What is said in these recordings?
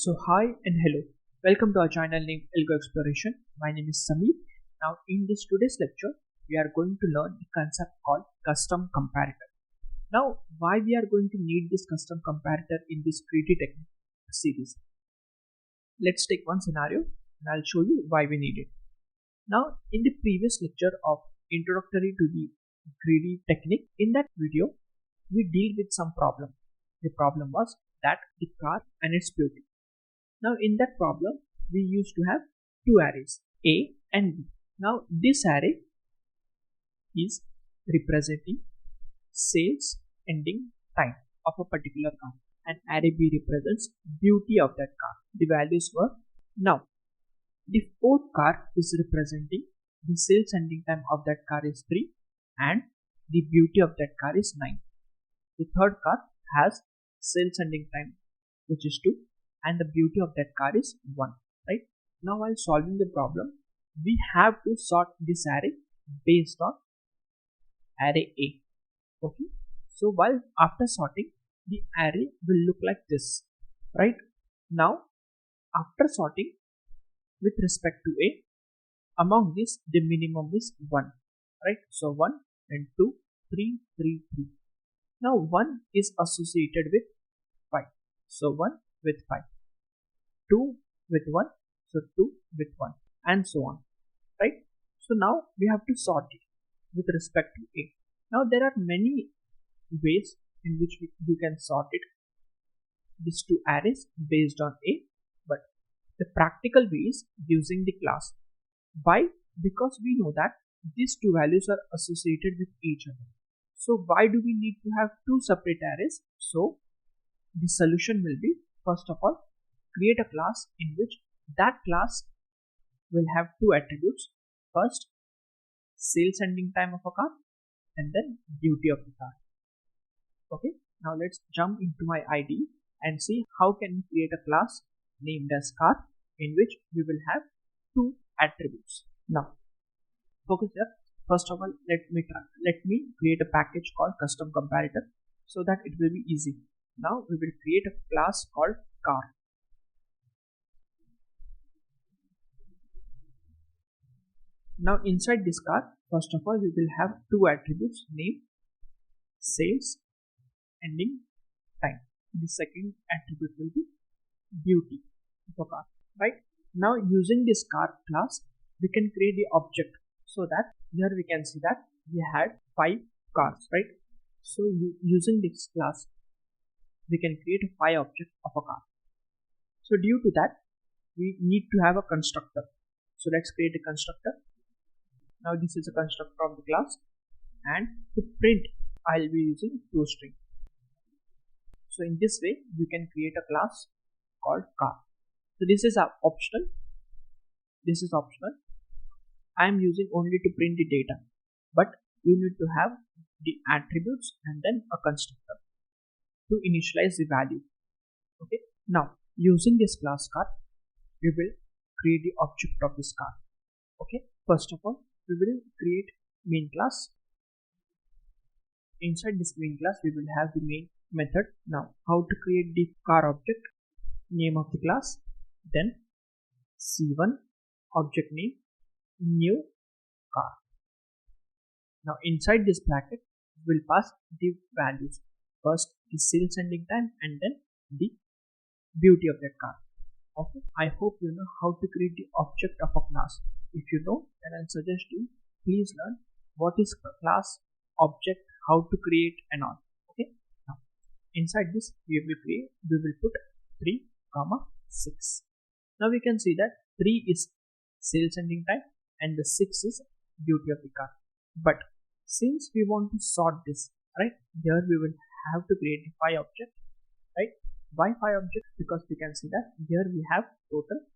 So hi and hello. Welcome to our channel named Algo Exploration. My name is Sameer. Now in this today's lecture, we are going to learn a concept called custom comparator. Now why we are going to need this custom comparator in this greedy technique series. Let's take one scenario and I'll show you why we need it. Now in the previous lecture of introductory to the greedy technique, in that video we deal with some problem. The problem was that the car and its beauty. Now in that problem we used to have two arrays A and B. Now this array is representing sales ending time of a particular car and array B represents beauty of that car. The values were now the fourth car is representing the sales ending time of that car is 3 and the beauty of that car is 9. The third car has sales ending time which is 2 and the beauty of that car is 1, right? Now while solving the problem we have to sort this array based on array A. Okay, so while after sorting the array will look like this, right? Now after sorting with respect to A, among this the minimum is 1, right? So 1 and 2 3 3 3. Now 1 is associated with 5, so 1 with 5, 2 with 1, so 2 with 1 and so on, right? So now we have to sort it with respect to A. Now there are many ways in which you can sort it, these two arrays based on A, but the practical way is using the class. Why? Because we know that these two values are associated with each other. So why do we need to have two separate arrays? So the solution will be, first of all, create a class in which that class will have two attributes. First, sales ending time of a car and then beauty of the car. Okay, now let's jump into my IDE and see how can we create a class named as car in which we will have two attributes. Now focus here. First of all, let me create a package called custom comparator so that it will be easy. Now we will create a class called car. Now inside this car, first of all, we will have two attributes, name, sales, ending time. The second attribute will be beauty of a car, right? Now using this car class, we can create the object so that here we can see that we had 5 cars, right? So using this class, we can create a 5 object of a car. So due to that, we need to have a constructor. So let's create a constructor. Now this is a constructor of the class, and to print I'll be using toString. So in this way we can create a class called car. So this is optional. This is optional. I am using only to print the data, but you need to have the attributes and then a constructor to initialize the value. Okay. Now using this class car, we will create the object of this car. Okay. First of all, we will create main class. Inside this main class we will have the main method. Now how to create the car object? Name of the class, then c1 object name, new car. Now inside this bracket we will pass the values, first the sales ending time and then the beauty of that car. Okay, I hope you know how to create the object of a class. If you know, then I suggest you please learn what is class, object, how to create and all. Okay, now inside this we will put 3, 6. Now we can see that 3 is sales ending time and the 6 is beauty of the car. But since we want to sort this, right, here we will have to create the 5 object, right? Why 5 objects? Because we can see that here we have total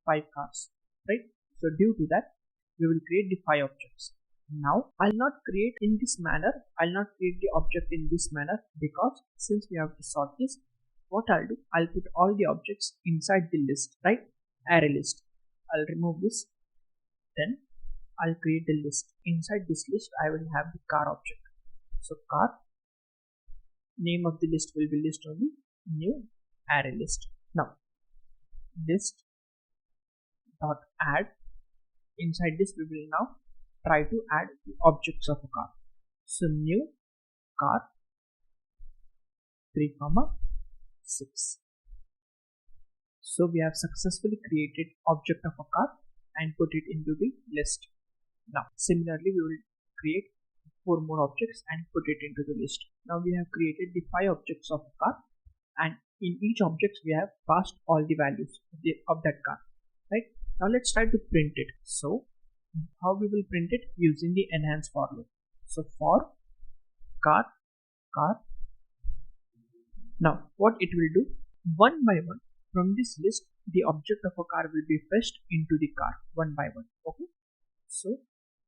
5 cars, right? So due to that we will create the 5 objects. Now I'll not create in this manner, I'll not create the object in this manner, because since we have to sort this, what I'll do, I'll put all the objects inside the list, right? Array list. I'll remove this, then I'll create the list. Inside this list I will have the car object. So car, name of the list will be list only, new array list. Now list dot add. Inside this we will now try to add the objects of a car. So new car 3 comma 6. So we have successfully created object of a car and put it into the list. Now similarly we will create 4 more objects and put it into the list. Now we have created the 5 objects of a car, and in each object we have passed all the values of that car, right? Now let's try to print it. So how we will print it? Using the enhance for loop. So for car. Now what it will do, one by one from this list the object of a car will be fetched into the car one by one. Okay, so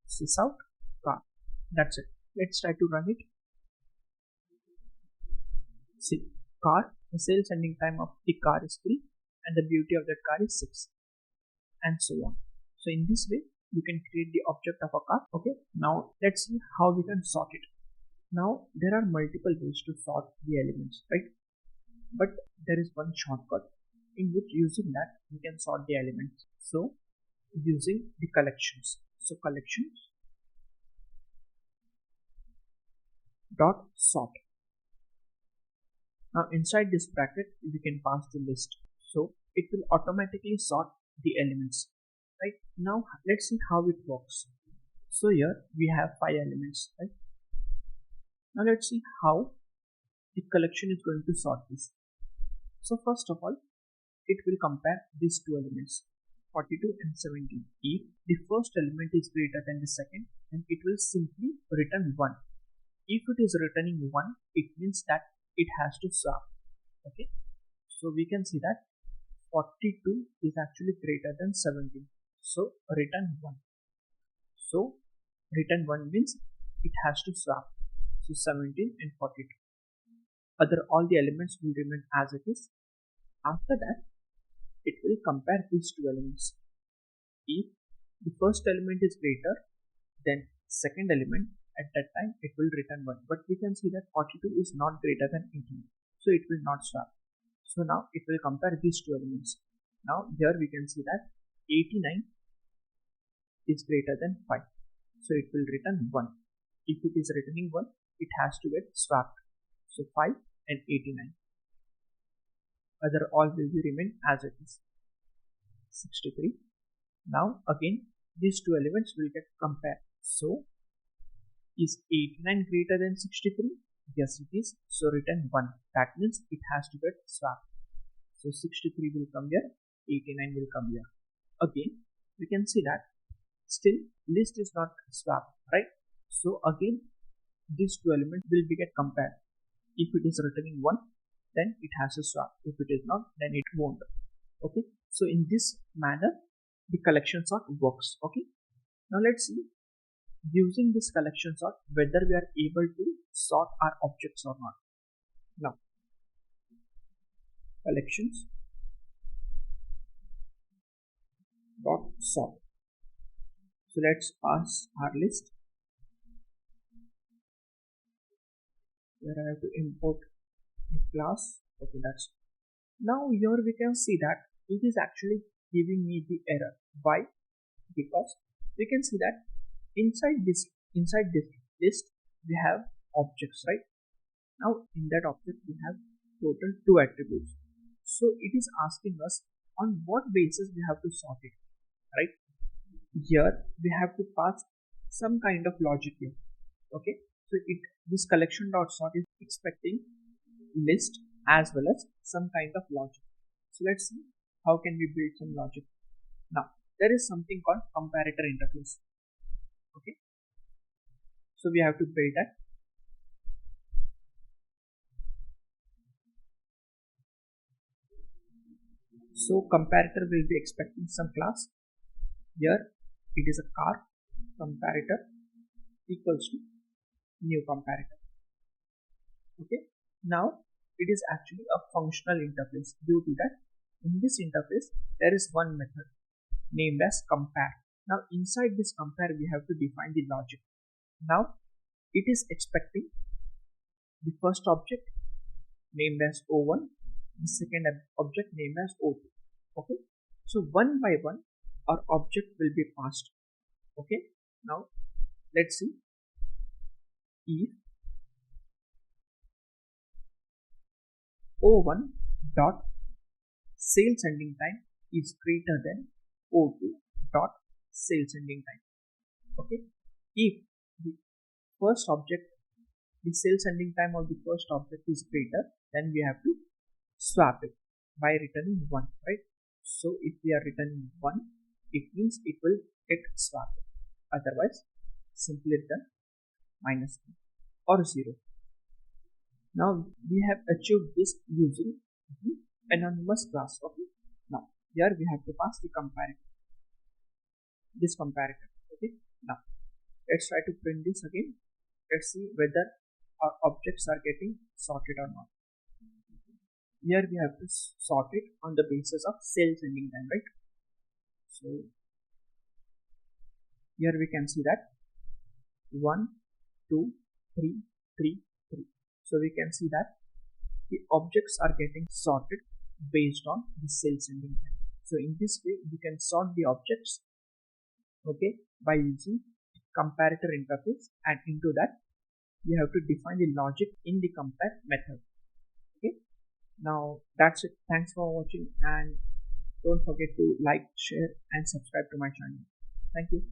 sys out car. That's it. Let's try to run it. See, car, the sales ending time of the car is 3 and the beauty of that car is 6, and so on. So in this way you can create the object of a car. Okay, now let's see how we can sort it. Now there are multiple ways to sort the elements, right? But there is one shortcut in which using that we can sort the elements. So using the collections. So collections dot sort. Now inside this bracket we can pass the list. So it will automatically sort the elements. Right, now let's see how it works. So here we have 5 elements, right? Now let's see how the collection is going to sort this. So first of all, it will compare these 2 elements 42 and 17. If the first element is greater than the second, then it will simply return 1. If it is returning 1, it means that it has to swap. Okay, so we can see that 42 is actually greater than 17. So return 1. So return 1 means it has to swap. So 17 and 42. All the elements will remain as it is. After that, it will compare these 2 elements. If the first element is greater than second element, at that time it will return 1. But we can see that 42 is not greater than 18. So it will not swap. So now it will compare these 2 elements. Now here we can see that 89 is greater than 5. So it will return 1. If it is returning 1, it has to get swapped. So 5 and 89. All will be remain as it is. 63. Now again these 2 elements will get compared. So is 89 greater than 63? Yes it is. So return 1. That means it has to get swapped. So 63 will come here, 89 will come here. Again we can see that still list is not swapped, right? So again these 2 elements will be get compared. If it is returning 1, then it has to swap. If it is not, then it won't. Okay, so in this manner the collection sort works. Okay, now let's see using this collection sort whether we are able to sort our objects or not. Now collections dot sort. So let's pass our list. Where I have to import a class. Okay, that's now here we can see that it is actually giving me the error. Why? Because we can see that inside this list we have objects, right? Now in that object we have total 2 attributes. So it is asking us on what basis we have to sort it, right? Here we have to pass some kind of logic here. Okay, so this collection dot sort is expecting list as well as some kind of logic. So let's see how can we build some logic. Now there is something called comparator interface. Okay, so we have to build that. So comparator will be expecting some class. Here it is a car comparator equals to new comparator. Okay, now it is actually a functional interface. Due to that, in this interface there is one method named as compare. Now inside this compare we have to define the logic. Now it is expecting the first object named as O1, the second object named as O2. Okay, so one by one our object will be passed. Okay, now let's see if O1 dot sales ending time is greater than O2 dot sales ending time. Okay, if the first object, the sales ending time of the first object is greater, then we have to swap it by returning 1, right? So if we are returning 1, it means it will get swapped. Otherwise, simply return -1 or 0. Now we have achieved this using the anonymous class. Okay, now here we have to pass the comparator, this comparator. Okay, now let's try to print this again. Let's see whether our objects are getting sorted or not. Here we have to sort it on the basis of sales ending time, right? So here we can see that 1, 2, 3, 3, 3. So we can see that the objects are getting sorted based on the sales ending time. So in this way we can sort the objects, okay, by using comparator interface, and into that you have to define the logic in the compare method. Okay, now that's it. Thanks for watching, and don't forget to like, share and subscribe to my channel. Thank you.